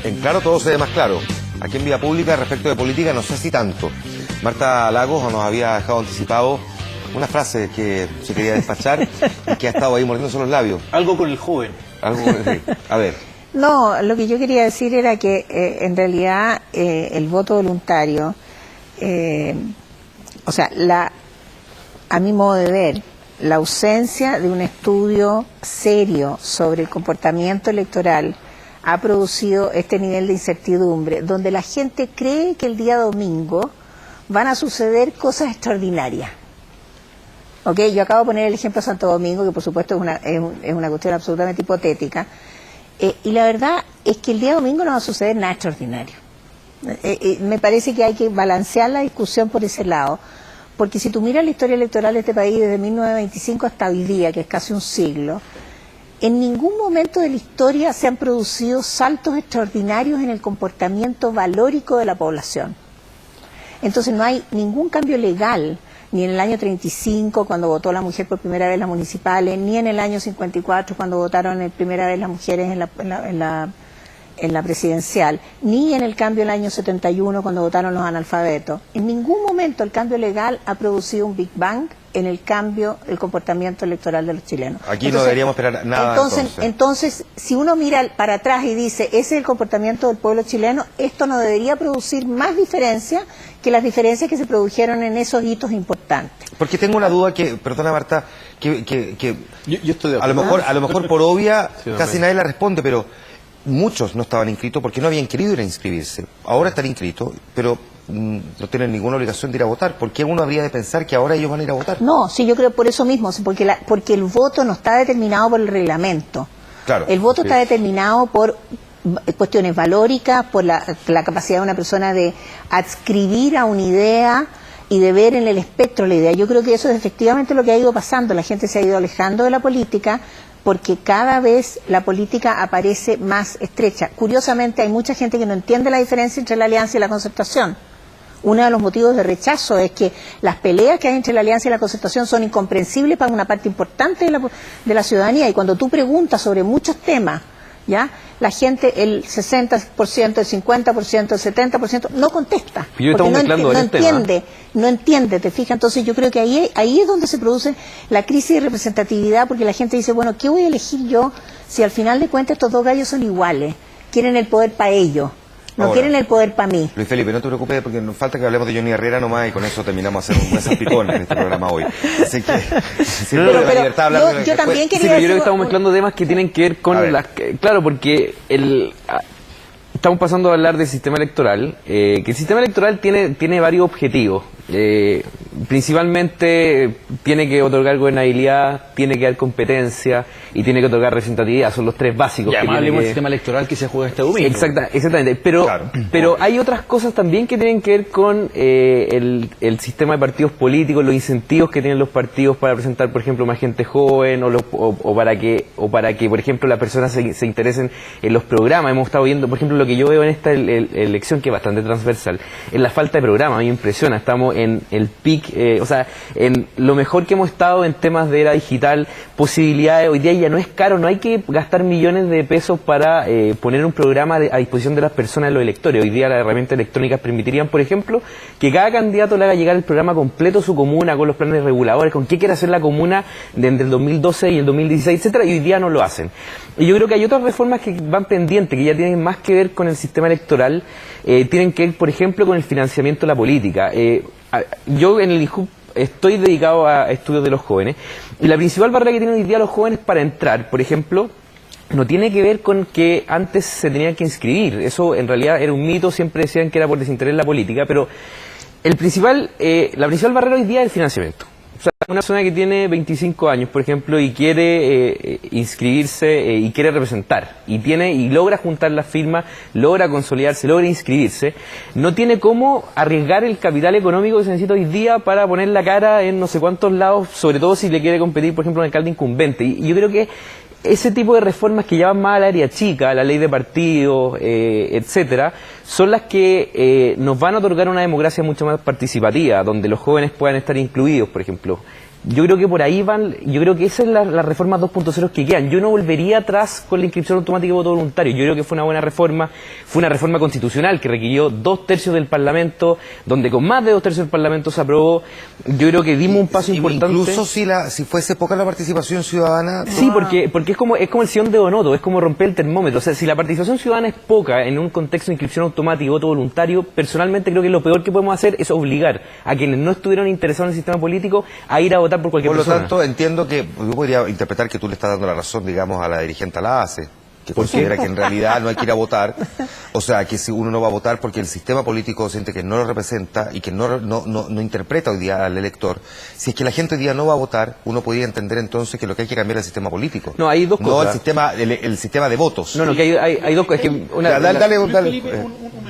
En Claro todo se ve más claro. Aquí en Vía Pública, respecto de política, no sé si tanto. Marta Lagos nos había dejado anticipado una frase que se quería despachar y que ha estado ahí mordiéndose los labios. Algo con el joven. Algo, sí. A ver. No, lo que yo quería decir era que en realidad el voto voluntario, o sea, a mi modo de ver, la ausencia de un estudio serio sobre el comportamiento electoral ha producido este nivel de incertidumbre, donde la gente cree que el día domingo van a suceder cosas extraordinarias. ¿Ok? Yo acabo de poner el ejemplo de Santo Domingo, que por supuesto es una cuestión absolutamente hipotética, y la verdad es que el día domingo no va a suceder nada extraordinario. Me parece que hay que balancear la discusión por ese lado, porque si tú miras la historia electoral de este país desde 1925 hasta hoy día, que es casi un siglo, en ningún momento de la historia se han producido saltos extraordinarios en el comportamiento valórico de la población. Entonces no hay ningún cambio legal, ni en el año 35, cuando votó la mujer por primera vez las municipales, ni en el año 54, cuando votaron por primera vez las mujeres en la presidencial, ni en el cambio en el año 71, cuando votaron los analfabetos. En ningún momento el cambio legal ha producido un Big Bang en el cambio del comportamiento electoral de los chilenos. Aquí no deberíamos esperar nada. Entonces, si uno mira para atrás y dice, ese es el comportamiento del pueblo chileno, esto no debería producir más diferencias que las diferencias que se produjeron en esos hitos importantes. Porque tengo una duda que, perdona Marta, yo estoy de acuerdo. A lo mejor por obvia sí, casi nadie la responde, pero muchos no estaban inscritos porque no habían querido ir a inscribirse. Ahora están inscritos, pero no tienen ninguna obligación de ir a votar. ¿Por qué uno habría de pensar que ahora ellos van a ir a votar? No, sí, yo creo por eso mismo, porque el voto no está determinado por el reglamento. Claro, el voto está determinado por cuestiones valóricas, por la capacidad de una persona de adscribir a una idea y de ver en el espectro la idea. Yo creo que eso es efectivamente lo que ha ido pasando. La gente se ha ido alejando de la política porque cada vez la política aparece más estrecha. Curiosamente, hay mucha gente que no entiende la diferencia entre la alianza y la concertación. Uno de los motivos de rechazo es que las peleas que hay entre la alianza y la concertación son incomprensibles para una parte importante de la ciudadanía, y cuando tú preguntas sobre muchos temas, ¿ya? La gente, el 60%, el 50%, el 70% no contesta, porque no entiende, ¿te fijas? Entonces yo creo que ahí es donde se produce la crisis de representatividad, porque la gente dice, bueno, ¿qué voy a elegir yo si al final de cuentas estos dos gallos son iguales? Quieren el poder para ellos, no quieren el poder para mí. Luis Felipe, no te preocupes porque nos falta que hablemos de Johnny Herrera nomás y con eso terminamos a hacer un buen salpicón en este programa hoy. Así que yo también quería yo creo que estamos mezclando temas que tienen que ver con las... Claro, porque estamos pasando a hablar del sistema electoral, que el sistema electoral tiene varios objetivos. Principalmente tiene que otorgar gobernabilidad, tiene que dar competencia y tiene que otorgar representatividad. Son los tres básicos. Y además hablemos del sistema electoral que se juega este domingo. Exactamente. Pero hay otras cosas también que tienen que ver con el sistema de partidos políticos, los incentivos que tienen los partidos para presentar, por ejemplo, más gente joven o para que, por ejemplo, las personas se interesen en los programas. Hemos estado viendo, por ejemplo, lo que yo veo en esta elección, que es bastante transversal, es la falta de programa. A mí me impresiona. Estamos en el pic, o sea, en lo mejor que hemos estado en temas de era digital, posibilidades. Hoy día ya no es caro, no hay que gastar millones de pesos para poner un programa a disposición de las personas, de los electores. Hoy día las herramientas electrónicas permitirían, por ejemplo, que cada candidato le haga llegar el programa completo a su comuna, con los planes reguladores, con qué quiere hacer la comuna entre el 2012 y el 2016, etcétera, y hoy día no lo hacen. Y yo creo que hay otras reformas que van pendientes, que ya tienen más que ver con el sistema electoral, tienen que ver, por ejemplo, con el financiamiento de la política. Yo en el INJUB estoy dedicado a estudios de los jóvenes, y la principal barrera que tienen hoy día los jóvenes para entrar, por ejemplo, no tiene que ver con que antes se tenían que inscribir. Eso en realidad era un mito, siempre decían que era por desinterés en la política, pero la principal barrera hoy día es el financiamiento. O sea, una persona que tiene 25 años, por ejemplo, y quiere inscribirse y quiere representar, y logra juntar las firmas, logra consolidarse, logra inscribirse, no tiene cómo arriesgar el capital económico que se necesita hoy día para poner la cara en no sé cuántos lados, sobre todo si le quiere competir, por ejemplo, un alcalde incumbente. Y yo creo que ese tipo de reformas que llevan más al área chica, la ley de partidos, etcétera, son las que nos van a otorgar una democracia mucho más participativa, donde los jóvenes puedan estar incluidos, por ejemplo. yo creo que por ahí van, yo creo que esa es la reforma 2.0 que quedan. Yo no volvería atrás con la inscripción automática de voto voluntario. Yo creo que fue una buena reforma, fue una reforma constitucional que requirió 2/3 del Parlamento, donde con más de 2/3 del Parlamento se aprobó. Yo creo que dimos un paso importante. Incluso si fuese poca la participación ciudadana. Sí, porque es como el sillón de Bonoto, es como romper el termómetro. O sea, si la participación ciudadana es poca en un contexto de inscripción automática y voto voluntario, personalmente creo que lo peor que podemos hacer es obligar a quienes no estuvieron interesados en el sistema político a ir a votar por cualquier persona. Por lo tanto, entiendo que yo podría interpretar que tú le estás dando la razón, digamos, a la dirigente Alace, que considera que en realidad no hay que ir a votar, o sea, que si uno no va a votar porque el sistema político siente que no lo representa y que no interpreta hoy día al elector, si es que la gente hoy día no va a votar, uno podría entender entonces que lo que hay que cambiar es el sistema político. No, hay dos cosas. No el sistema de votos. No, que hay dos cosas. Dale.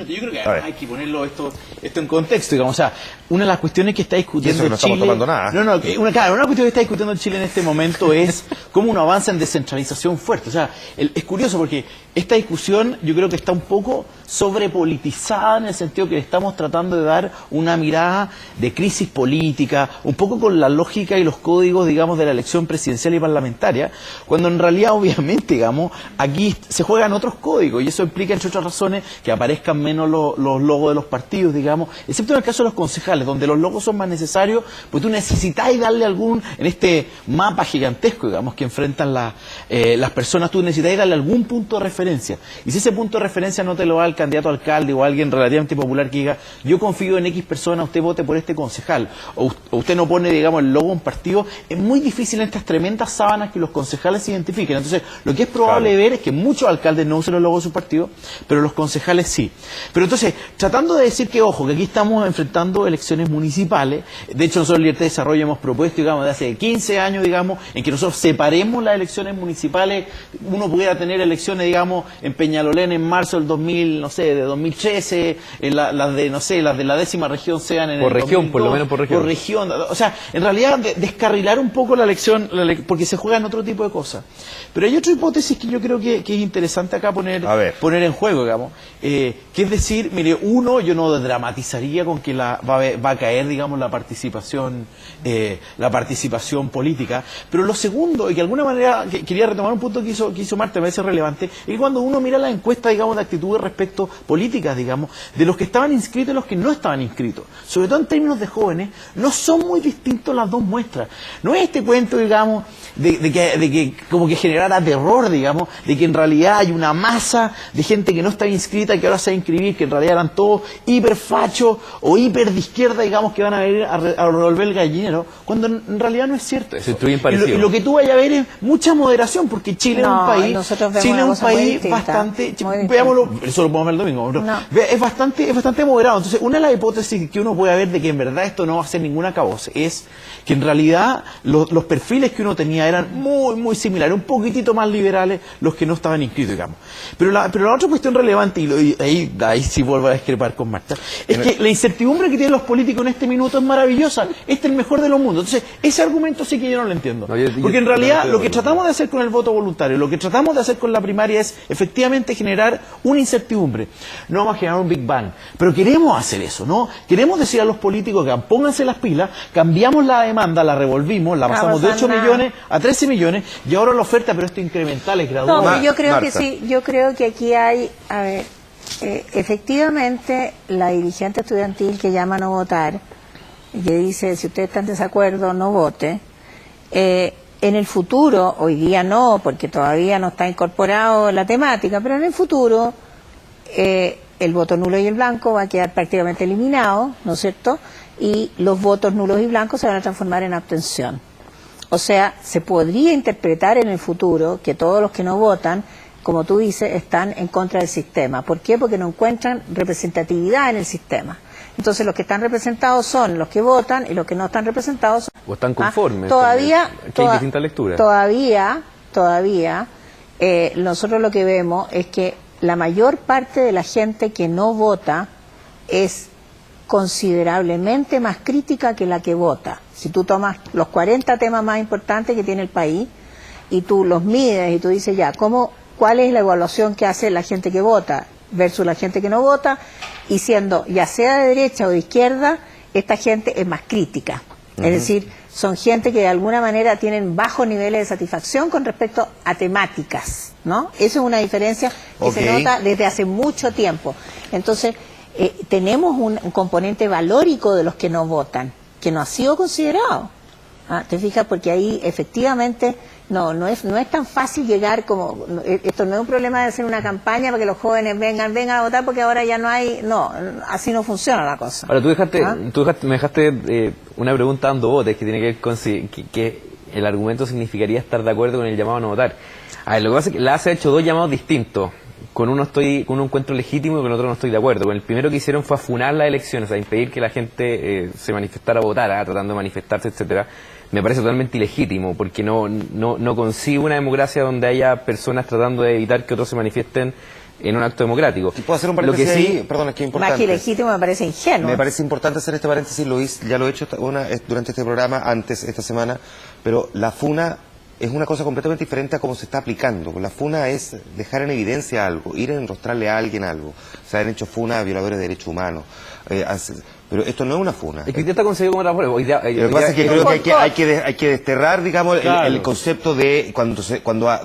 Yo creo que hay que ponerlo esto en contexto, digamos, o sea, una de las cuestiones que está discutiendo Chile... no estamos tomando nada. una cuestión que está discutiendo en Chile en este momento es cómo uno avanza en descentralización fuerte. O sea, es curioso porque esta discusión yo creo que está un poco sobrepolitizada en el sentido que le estamos tratando de dar una mirada de crisis política, un poco con la lógica y los códigos, digamos, de la elección presidencial y parlamentaria, cuando en realidad, obviamente, digamos, aquí se juegan otros códigos y eso implica, entre otras razones, que aparezcan menos los logos de los partidos, digamos, excepto en el caso de los concejales, donde los logos son más necesarios, pues tú necesitáis darle algún, en este mapa gigantesco, digamos, que enfrentan las personas, tú necesitáis darle algún punto de referencia. Y si ese punto de referencia no te lo da el candidato a alcalde o alguien relativamente popular que diga, yo confío en X persona, usted vote por este concejal, o usted no pone, digamos, el logo de un partido, es muy difícil en estas tremendas sábanas que los concejales se identifiquen. Entonces, lo que es probable ver es que muchos alcaldes no usen los logos de su partido, pero los concejales sí. Pero entonces, tratando de decir que, ojo, que aquí estamos enfrentando elecciones municipales, de hecho nosotros en Libertad de Desarrollo hemos propuesto, digamos, de hace 15 años, digamos, en que nosotros separemos las elecciones municipales, uno pudiera tener elecciones, digamos, en Peñalolén en marzo del 2000, no sé, de 2013, las de la 10ª región sean en por el región, 2002, por lo menos por región. O sea, en realidad descarrilar un poco la elección, porque se juegan otro tipo de cosas. Pero hay otra hipótesis que yo creo que es interesante acá poner en juego, digamos, que es decir, mire, yo no dramatizaría con que va a caer, digamos, la participación política, pero lo segundo, y que de alguna manera quería retomar un punto que hizo Marta, me parece relevante, es que cuando uno mira la encuesta, digamos, de actitudes respecto políticas, digamos, de los que estaban inscritos y los que no estaban inscritos, sobre todo en términos de jóvenes, no son muy distintos las dos muestras. No es este cuento, digamos, de que como que generara terror, digamos, de que en realidad hay una masa de gente que no estaba inscrita y que ahora se va a inscribir, que en realidad eran todos hiperfachos o hiper de izquierda, digamos, que van a venir a revolver el gallinero, cuando en realidad no es cierto eso. Y lo que tú vayas a ver es mucha moderación, porque Chile es un país bastante, veámoslo, eso lo podemos ver el domingo, es bastante moderado. Entonces, una de las hipótesis que uno puede ver de que en verdad esto no va a ser ningún acabose es que en realidad los perfiles que uno tenía eran muy, muy similares, un poquitito más liberales los que no estaban inscritos, digamos. Pero la otra cuestión relevante, y ahí sí vuelvo a discrepar con Marta, es que la incertidumbre que tienen los políticos en este minuto es maravillosa. Este es el mejor de los mundos. Entonces, ese argumento sí que yo no lo entiendo. Porque en realidad lo que tratamos de hacer con el voto voluntario, lo que tratamos de hacer con la primaria es efectivamente generar una incertidumbre. No vamos a generar un Big Bang, pero queremos hacer eso, ¿no? Queremos decir a los políticos que pónganse las pilas, cambiamos la demanda, la revolvimos, la pasamos de 8 millones a 13 millones y ahora la oferta, pero esto incremental es gradual. No, pero yo creo que sí, yo creo que aquí hay, a ver, efectivamente la dirigente estudiantil que llama a no votar, y que dice, si ustedes están en desacuerdo, no vote, en el futuro, hoy día no, porque todavía no está incorporado la temática, pero en el futuro el voto nulo y el blanco va a quedar prácticamente eliminado, ¿no es cierto? Y los votos nulos y blancos se van a transformar en abstención. O sea, se podría interpretar en el futuro que todos los que no votan, como tú dices, están en contra del sistema. ¿Por qué? Porque no encuentran representatividad en el sistema. Entonces los que están representados son los que votan y los que no están representados son... O están conformes. Todavía hay distintas lecturas. Todavía, nosotros lo que vemos es que la mayor parte de la gente que no vota es considerablemente más crítica que la que vota. Si tú tomas los 40 temas más importantes que tiene el país y tú los mides y tú dices ya, ¿cuál es la evaluación que hace la gente que vota versus la gente que no vota? Y siendo ya sea de derecha o de izquierda, esta gente es más crítica. Es decir, son gente que de alguna manera tienen bajos niveles de satisfacción con respecto a temáticas, ¿no? Eso es una diferencia que se nota desde hace mucho tiempo. Entonces, tenemos un componente valórico de los que no votan, que no ha sido considerado. ¿Te fijas? Porque ahí efectivamente no es tan fácil llegar como... Esto no es un problema de hacer una campaña para que los jóvenes vengan a votar porque ahora ya no hay... No, así no funciona la cosa. Ahora, me dejaste una pregunta dando botes que tiene que ver con que el argumento significaría estar de acuerdo con el llamado a no votar. A ver, lo que pasa es que la ACE ha hecho dos llamados distintos. Con uno encuentro legítimo y con otro no estoy de acuerdo. Con el primero que hicieron fue a funar las elecciones, a impedir que la gente se manifestara a votar, tratando de manifestarse, etcétera. Me parece totalmente ilegítimo, porque no consigo una democracia donde haya personas tratando de evitar que otros se manifiesten en un acto democrático. ¿Y puedo hacer un paréntesis ahí? Perdón, es que es importante. Más que ilegítimo me parece ingenuo. Me parece importante hacer este paréntesis, Luis, ya lo he hecho durante este programa, antes, esta semana, pero la funa es una cosa completamente diferente a cómo se está aplicando. La funa es dejar en evidencia algo, ir a enrostrarle a alguien algo. Se han hecho funa a violadores de derechos humanos. Pero esto no es una funa. Es que usted está conseguido como otra forma. Lo que pasa es que creo que hay que desterrar, digamos, el concepto de cuando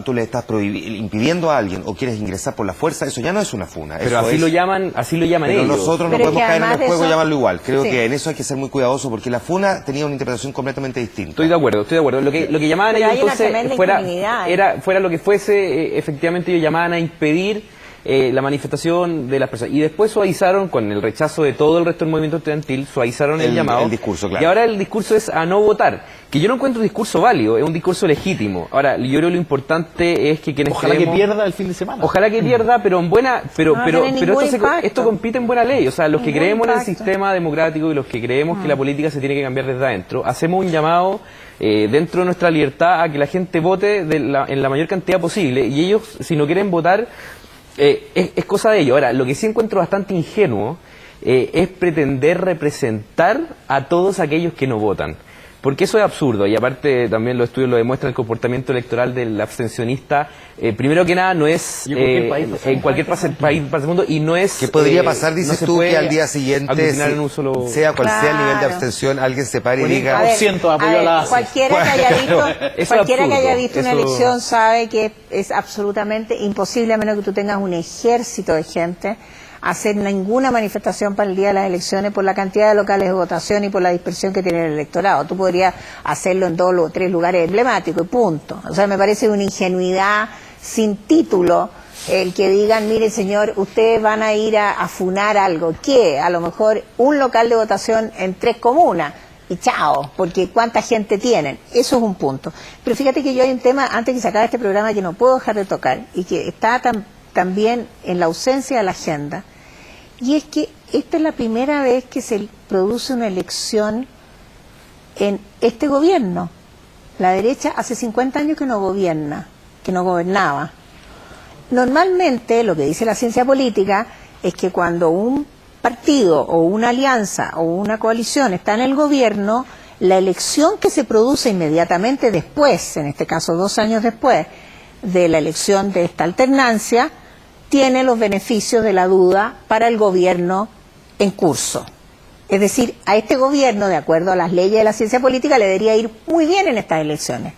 tú le estás impidiendo a alguien o quieres ingresar por la fuerza, eso ya no es una funa. Pero así lo llaman pero ellos. Nosotros no podemos caer en el juego y llamarlo igual. Creo que en eso hay que ser muy cuidadoso porque la funa tenía una interpretación completamente distinta. Estoy de acuerdo. Lo que llamaban ellos entonces fuera lo que fuese, efectivamente ellos llamaban a impedir la manifestación de las personas. Y después suavizaron, con el rechazo de todo el resto del movimiento estudiantil, suavizaron el llamado. El discurso, claro. Y ahora el discurso es a no votar. Que yo no encuentro un discurso válido, es un discurso legítimo. Ahora, yo creo que lo importante es que quienes Ojalá que pierda el fin de semana. Ojalá que pierda, pero en buena... Pero esto compite en buena ley. O sea, los que creemos en el sistema democrático y los que creemos que la política se tiene que cambiar desde adentro, hacemos un llamado dentro de nuestra libertad a que la gente vote en la mayor cantidad posible. Y ellos, si no quieren votar... es cosa de ello. Ahora, lo que sí encuentro bastante ingenuo es pretender representar a todos aquellos que no votan. Porque eso es absurdo, y aparte también los estudios lo demuestran, el comportamiento electoral del abstencionista, primero que nada no es en cualquier país del mundo, y no es... ¿Qué podría pasar, dices tú, que al día siguiente, sea cual sea el nivel de abstención, alguien se pare y diga... Cualquiera que haya visto una elección sabe que es absolutamente imposible, a menos que tú tengas un ejército de gente, hacer ninguna manifestación para el día de las elecciones por la cantidad de locales de votación y por la dispersión que tiene el electorado. Tú podrías hacerlo en 2 o 3 lugares emblemáticos y punto. O sea, me parece una ingenuidad sin título el que digan, mire señor, ustedes van a ir a funar algo. ¿Qué? A lo mejor un local de votación en 3 comunas. Y chao, porque cuánta gente tienen. Eso es un punto. Pero fíjate que yo hay un tema, antes que se acabe este programa, que no puedo dejar de tocar, y que está también en la ausencia de la agenda, y es que esta es la primera vez que se produce una elección en este gobierno. La derecha hace 50 años que no gobierna, que no gobernaba. Normalmente lo que dice la ciencia política es que cuando un partido o una alianza o una coalición está en el gobierno, la elección que se produce inmediatamente después, en este caso 2 años después de la elección de esta alternancia, tiene los beneficios de la duda para el gobierno en curso. Es decir, a este gobierno, de acuerdo a las leyes de la ciencia política, le debería ir muy bien en estas elecciones.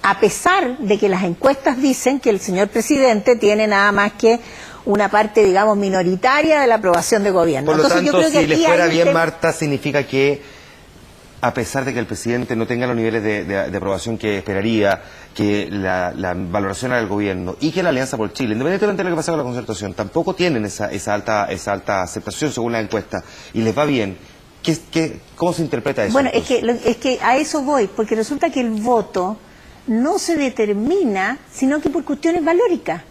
A pesar de que las encuestas dicen que el señor presidente tiene nada más que una parte, digamos, minoritaria de la aprobación de gobierno. Por lo Entonces, tanto, yo creo que si le fuera bien, Marta, significa que, a pesar de que el presidente no tenga los niveles de aprobación que esperaría, que la valoración al gobierno y que la Alianza por Chile, independientemente de lo que pasa con la concertación, tampoco tienen esa alta aceptación según la encuesta, y les va bien, ¿cómo se interpreta eso? Bueno, es que a eso voy, porque resulta que el voto no se determina, sino que por cuestiones valóricas.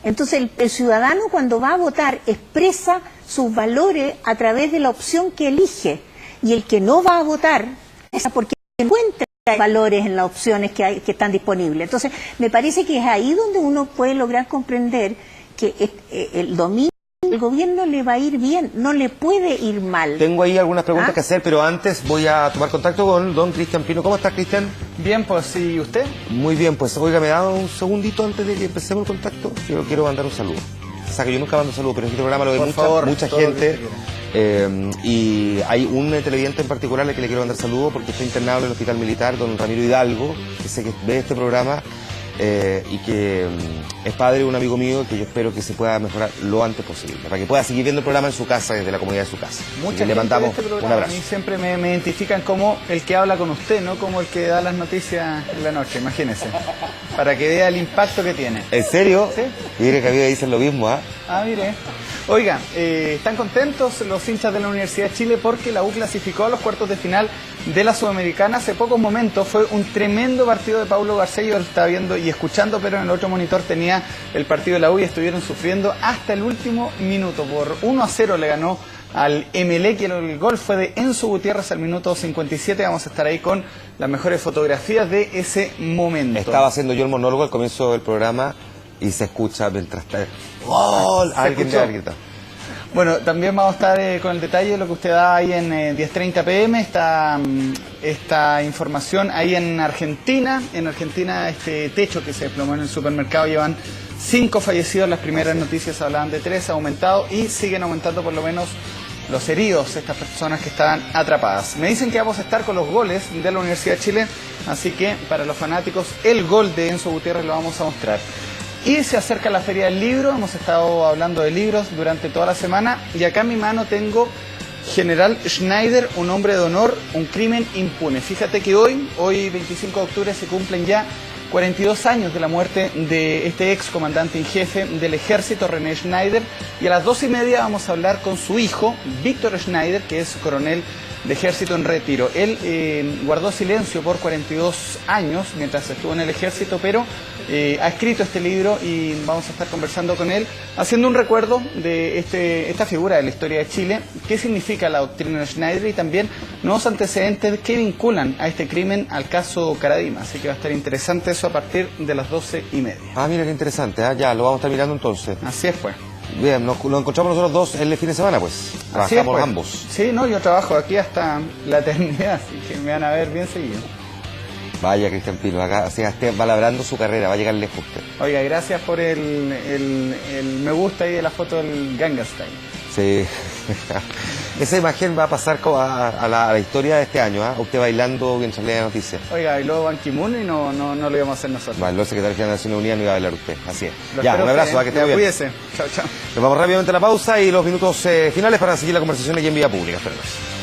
Entonces el ciudadano, cuando va a votar, expresa sus valores a través de la opción que elige. Y el que no va a votar es porque encuentra valores en las opciones que están disponibles. Entonces, me parece que es ahí donde uno puede lograr comprender que el domingo el gobierno le va a ir bien, no le puede ir mal. Tengo ahí algunas preguntas que hacer, pero antes voy a tomar contacto con don Cristian Pino. ¿Cómo estás, Cristian? Bien, pues, ¿y usted? Muy bien, pues, oiga, ¿me da un segundito antes de que empecemos el contacto? Yo quiero mandar un saludo. O sea, que yo nunca mando un saludo, pero en este programa lo ve mucha gente. Y hay un televidente en particular al que le quiero mandar saludos porque está internado en el Hospital Militar, don Ramiro Hidalgo, que sé que ve este programa y que es padre de un amigo mío que yo espero que se pueda mejorar lo antes posible, para que pueda seguir viendo el programa en su casa, desde la comodidad de su casa. Le mandamos un abrazo. A mí siempre me identifican como el que habla con usted, no como el que da las noticias en la noche, imagínese, para que vea el impacto que tiene. ¿En serio? ¿Sí? Mire que a mí me dicen lo mismo, ¿ah? Ah, mire. Oigan, están contentos los hinchas de la Universidad de Chile porque la U clasificó a los cuartos de final de la Sudamericana hace pocos momentos. Fue un tremendo partido de Paulo Garcés, yo lo estaba viendo y escuchando, pero en el otro monitor tenía el partido de la U y estuvieron sufriendo hasta el último minuto. Por 1-0 le ganó al Emelec y el gol fue de Enzo Gutiérrez al minuto 57. Vamos a estar ahí con las mejores fotografías de ese momento. Estaba haciendo yo el monólogo al comienzo del programa y se escucha mientras está... ¡Gol! Alguien le grita. Bueno, también vamos a estar con el detalle de lo que usted da ahí en 10:30 PM, esta información ahí en Argentina. En Argentina este techo que se desplomó en el supermercado, llevan 5 fallecidos, las primeras noticias hablaban de 3, ha aumentado y siguen aumentando por lo menos los heridos, estas personas que estaban atrapadas. Me dicen que vamos a estar con los goles de la Universidad de Chile, así que para los fanáticos el gol de Enzo Gutiérrez lo vamos a mostrar. Y se acerca la Feria del Libro, hemos estado hablando de libros durante toda la semana y acá en mi mano tengo General Schneider, un hombre de honor, un crimen impune. Fíjate que hoy 25 de octubre, se cumplen ya 42 años de la muerte de este ex comandante en jefe del ejército, René Schneider, y a las 2:30 vamos a hablar con su hijo, Víctor Schneider, que es coronel de ejército en retiro. Él guardó silencio por 42 años mientras estuvo en el ejército, pero ha escrito este libro y vamos a estar conversando con él, haciendo un recuerdo de esta figura de la historia de Chile, qué significa la doctrina de Schneider y también nuevos antecedentes que vinculan a este crimen al caso Caradima. Así que va a estar interesante eso a partir de las 12:30. Ah, mira qué interesante, ya lo vamos a estar mirando entonces. Así es, pues. Bien, nos encontramos nosotros dos el fin de semana, pues. Trabajamos pues. ambos. Sí, no, yo trabajo aquí hasta la eternidad, así que me van a ver bien seguido. Vaya, Cristian Pino, acá esté valabrando su carrera, va a llegar lejos usted. Oiga, gracias por el me gusta ahí de la foto del Gangnam Style. Sí. Esa imagen va a pasar a la historia de este año, usted bailando mientras lee la noticia. Oiga, bailó Ban Ki-moon y no lo íbamos a hacer nosotros. Bailó el secretario general de Naciones Unidas, no iba a bailar usted, así es. Ya, un abrazo, que esté bien. Cuídese. Chao, chao. Nos vamos rápidamente a la pausa y los minutos finales para seguir la conversación aquí en Vía Pública. Espérenos.